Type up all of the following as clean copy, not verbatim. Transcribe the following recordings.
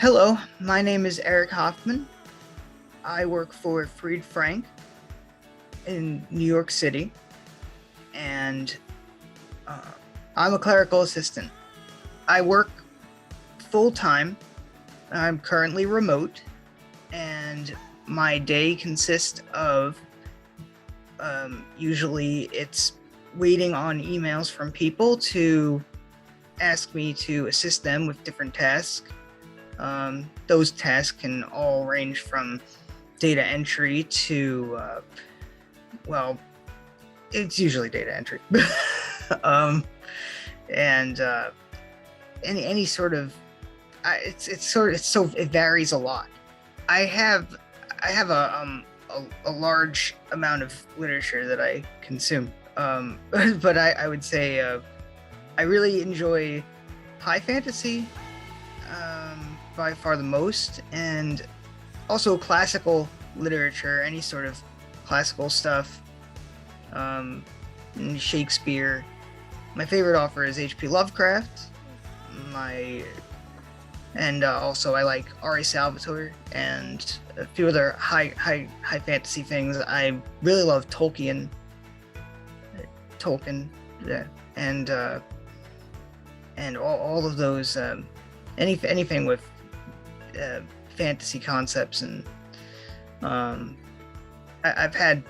Hello, my name is Eric Hoffman. I work for Fried Frank in New York City, and uh, I'm a clerical assistant. I work full time. I'm currently remote, and my day consists of usually it's waiting on emails from people to ask me to assist them with different tasks. Those tasks can all range from data entry to, well, it's usually data entry. um, and any sort of, it varies a lot. I have a large amount of literature that I consume. But I would say I really enjoy high fantasy, by far the most, and also classical literature, any sort of classical stuff, Shakespeare. My favorite author is H.P. Lovecraft. Also I like R.A. Salvatore and a few other high fantasy things. I really love Tolkien, yeah, and all of those, anything with fantasy concepts. And I've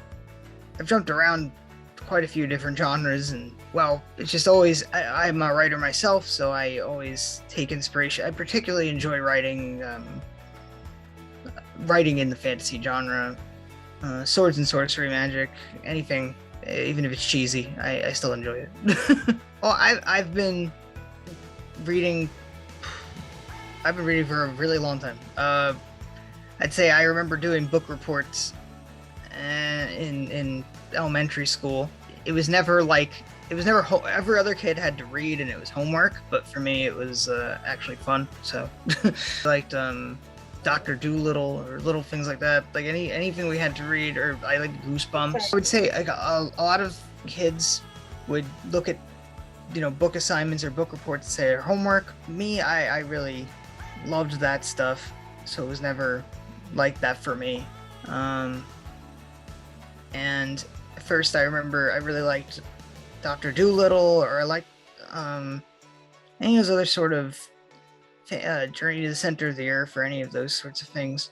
jumped around quite a few different genres, and well, it's just always, I'm a writer myself, so I always take inspiration. I particularly enjoy writing in the fantasy genre, swords and sorcery, magic, anything, even if it's cheesy, I still enjoy it. Well, I've been reading for a really long time. I'd say I remember doing book reports in elementary school. It was never every other kid had to read and it was homework, but for me it was actually fun. So I liked Dr. Dolittle or little things like that. Like anything we had to read, or I liked Goosebumps. I would say like a lot of kids would look at book assignments or book reports and say homework. Me, I really loved that stuff, so it was never like that for me. And at first I remember I really liked Dr. Dolittle, or I liked any of those other sort of Journey to the Center of the Earth, or any of those sorts of things.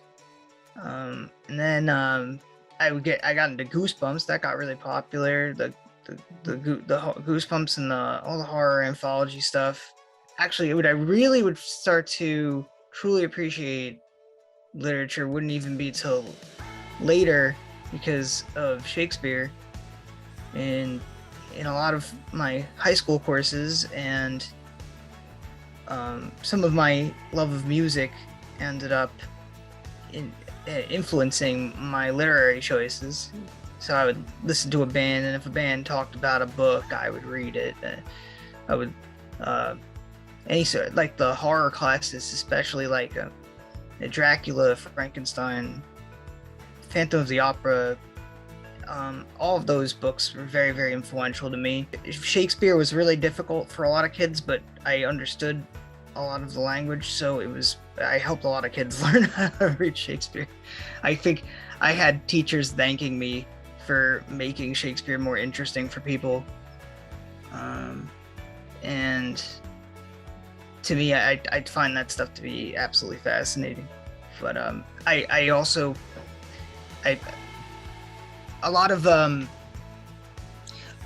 And then I got into Goosebumps. That got really popular. The Goosebumps and all the horror anthology stuff. Actually, I really would start to truly appreciate literature wouldn't even be till later, because of Shakespeare in a lot of my high school courses, and some of my love of music ended up influencing my literary choices. So I would listen to a band, and if a band talked about a book, I would read it. I would any sort, like the horror classes, especially like Dracula, Frankenstein, Phantom of the Opera. All of those books were very, very influential to me. Shakespeare was really difficult for a lot of kids, but I understood a lot of the language, so I helped a lot of kids learn how to read Shakespeare. I think I had teachers thanking me for making Shakespeare more interesting for people. And to me, I'd find that stuff to be absolutely fascinating. But I also a lot of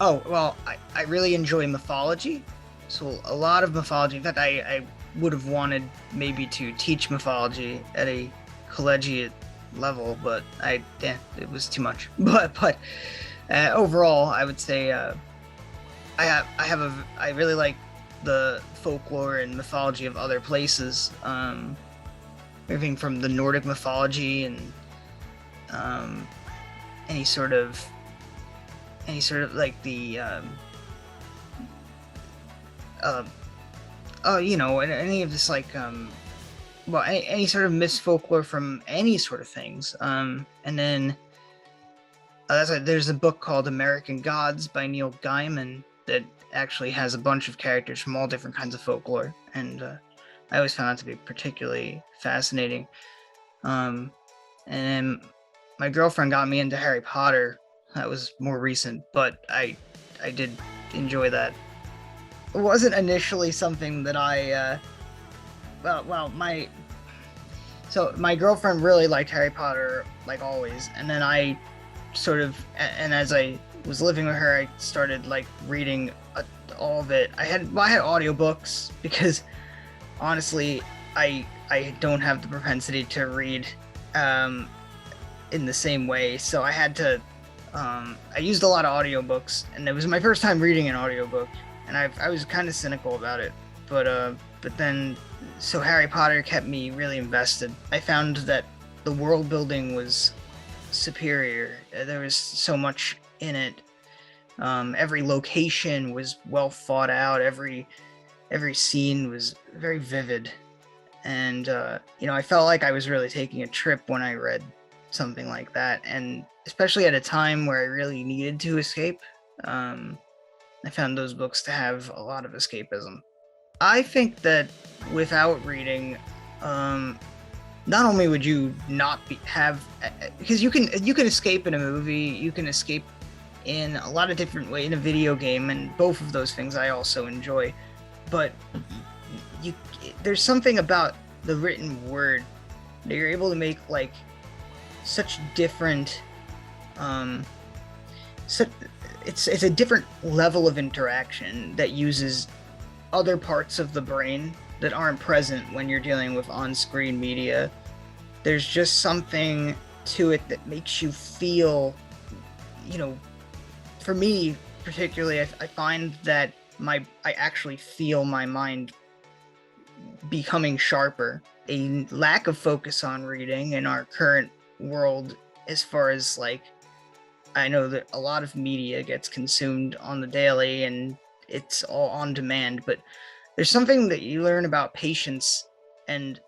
I really enjoy mythology. So a lot of mythology. In fact, I would have wanted maybe to teach mythology at a collegiate level, but it was too much. But overall, I would say I really like the folklore and mythology of other places. Everything from the Nordic mythology and any sort of like the any of this, like any sort of myths, folklore from any sort of things. And then there's a book called American Gods by Neil Gaiman that actually has a bunch of characters from all different kinds of folklore, and I always found that to be particularly fascinating. Um, and my girlfriend got me into Harry Potter. That was more recent, but I did enjoy that. It wasn't initially something that well, my girlfriend really liked Harry Potter, like always, and then I sort of, and as I was living with her, I started like reading all of it. I had audiobooks because honestly, I don't have the propensity to read um, in the same way, so I had to. I used a lot of audiobooks, and it was my first time reading an audiobook, and I was kind of cynical about it, but then so Harry Potter kept me really invested. I found that the world building was superior. There was so much in it. Every location was well thought out. Every scene was very vivid, and I felt like I was really taking a trip when I read something like that, and especially at a time where I really needed to escape. Um, I found those books to have a lot of escapism. I think that without reading, um, not only would you not have because you can escape in a movie, you can escape in a lot of different ways in a video game, and both of those things I also enjoy. But you there's something about the written word that you're able to make like such different um so it's a different level of interaction that uses other parts of the brain that aren't present when you're dealing with on-screen media. There's just something to it that makes you feel, you know, for me particularly, I find that I actually feel my mind becoming sharper. A lack of focus on reading in our current world, as far as like, I know that a lot of media gets consumed on the daily and it's all on demand, but there's something that you learn about patience and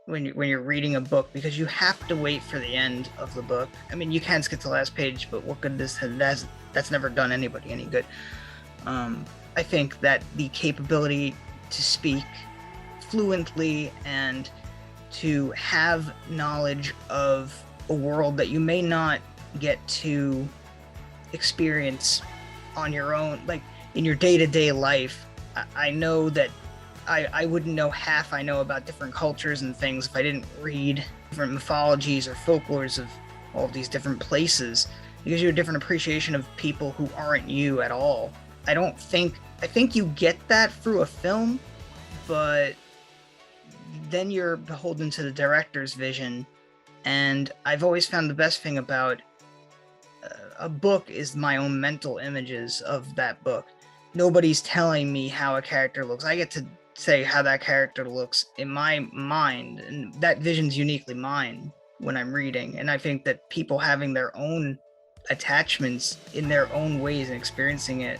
when you're reading a book, because you have to wait for the end of the book. I mean, you can skip to the last page, but what good that's never done anybody any good. I think that the capability to speak fluently and to have knowledge of a world that you may not get to experience on your own, like in your day-to-day life. I know that I wouldn't know half I know about different cultures and things if I didn't read different mythologies or folklores of all of these different places. It gives you a different appreciation of people who aren't you at all. I think you get that through a film, but then you're beholden to the director's vision. And I've always found the best thing about a book is my own mental images of that book. Nobody's telling me how a character looks. I get to say how that character looks in my mind, and that vision's uniquely mine when I'm reading. And I think that people having their own attachments in their own ways and experiencing it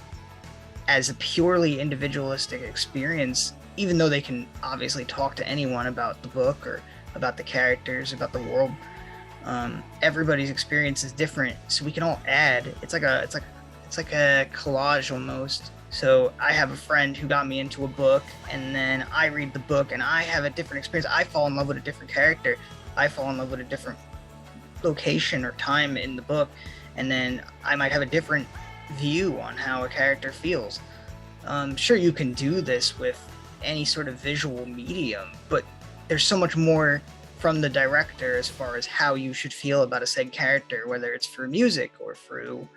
as a purely individualistic experience, even though they can obviously talk to anyone about the book or about the characters, about the world, everybody's experience is different, so we can all add. It's like a collage almost. So I have a friend who got me into a book, and then I read the book and I have a different experience. I fall in love with a different character. I fall in love with a different location or time in the book, and then I might have a different view on how a character feels. Sure, you can do this with any sort of visual medium, but there's so much more from the director as far as how you should feel about a said character, whether it's through music or through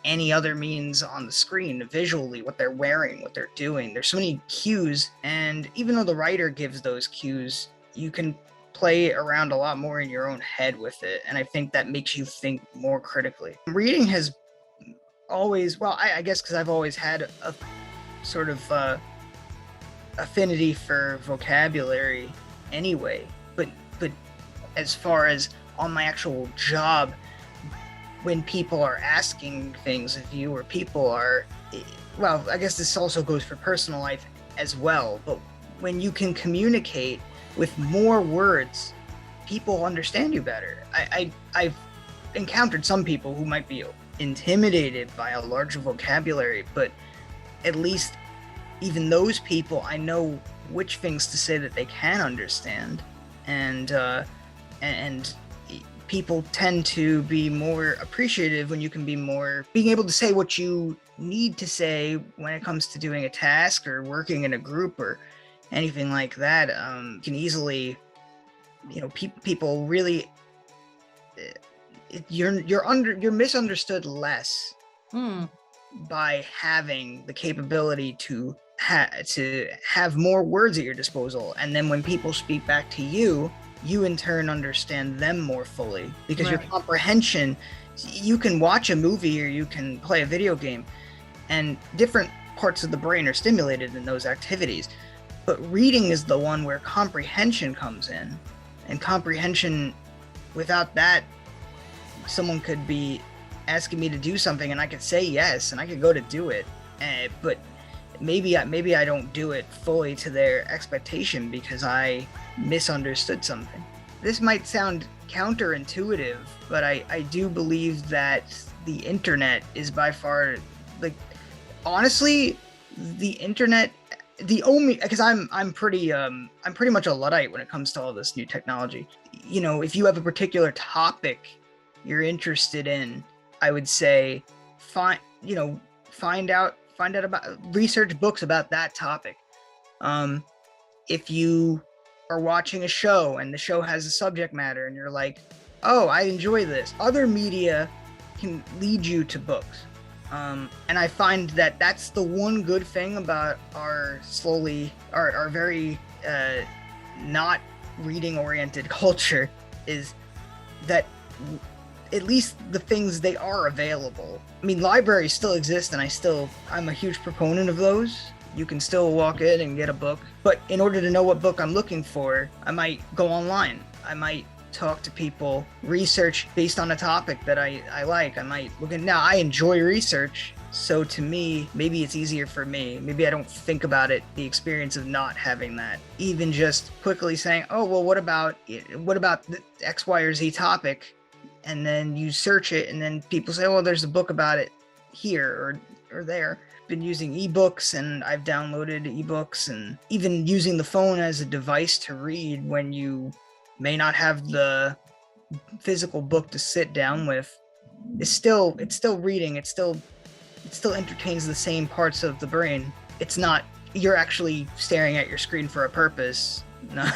any other means on the screen, visually, what they're wearing, what they're doing. There's so many cues, and even though the writer gives those cues, you can play around a lot more in your own head with it, and I think that makes you think more critically. Reading has always, well, I guess because I've always had a sort of affinity for vocabulary anyway, but as far as on my actual job, when people are asking things of you, or people are, well, I guess this also goes for personal life as well, but when you can communicate with more words, people understand you better. I've encountered some people who might be intimidated by a larger vocabulary, but at least even those people, I know which things to say that they can understand, and and people tend to be more appreciative when you can be more being able to say what you need to say when it comes to doing a task or working in a group or anything like that. Can easily, people really, you're misunderstood less by having the capability to have more words at your disposal, and then when people speak back to you, you in turn understand them more fully, because your comprehension, you can watch a movie or you can play a video game, and different parts of the brain are stimulated in those activities, but reading is the one where comprehension comes in, and comprehension, without that, someone could be asking me to do something and I could say yes and I could go to do it, but maybe I don't do it fully to their expectation because I misunderstood something. This might sound counterintuitive, but I do believe that the internet is by far, like, honestly, the internet, the only, because I'm pretty much a Luddite when it comes to all this new technology. If you have a particular topic you're interested in, I would say find out about, research books about that topic. If you are watching a show and the show has a subject matter and you're like, oh, I enjoy this, other media can lead you to books. And I find that that's the one good thing about our very not reading oriented culture, is that at least the things, they are available. I mean, libraries still exist, and I'm a huge proponent of those. You can still walk in and get a book, but in order to know what book I'm looking for, I might go online. I might talk to people, research based on a topic that I like. I might look at, now I enjoy research, so to me, maybe it's easier for me. Maybe I don't think about it, the experience of not having that. Even just quickly saying, oh, well, what about the X, Y, or Z topic? And then you search it, and then people say, oh, there's a book about it here or there. I've been using ebooks, and I've downloaded ebooks, and even using the phone as a device to read when you may not have the physical book to sit down with. It's still reading. It still entertains the same parts of the brain. It's not, you're actually staring at your screen for a purpose. No.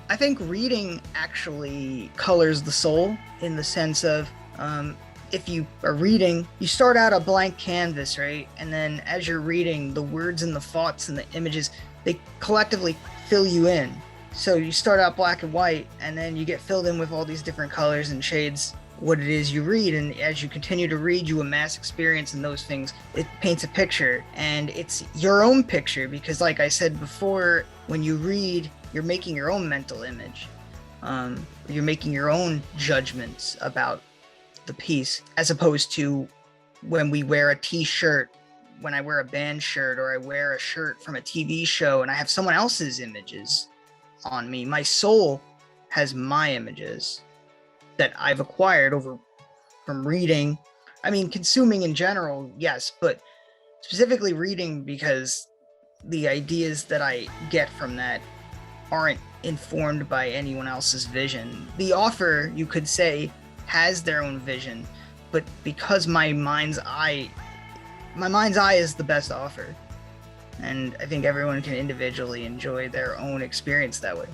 I think reading actually colors the soul, in the sense of, if you are reading, you start out a blank canvas, right? And then as you're reading, the words and the thoughts and the images, they collectively fill you in. So you start out black and white, and then you get filled in with all these different colors and shades, what it is you read. And as you continue to read, you amass experience in those things. It paints a picture, and it's your own picture, because like I said before, when you read, you're making your own mental image. You're making your own judgments about the piece, as opposed to when we wear a t-shirt, when I wear a band shirt, or I wear a shirt from a TV show and I have someone else's images on me. My soul has my images that I've acquired from reading. I mean, consuming in general, yes, but specifically reading, because the ideas that I get from that aren't informed by anyone else's vision. The author, you could say, has their own vision, but because my mind's eye is the best author, and I think everyone can individually enjoy their own experience that way.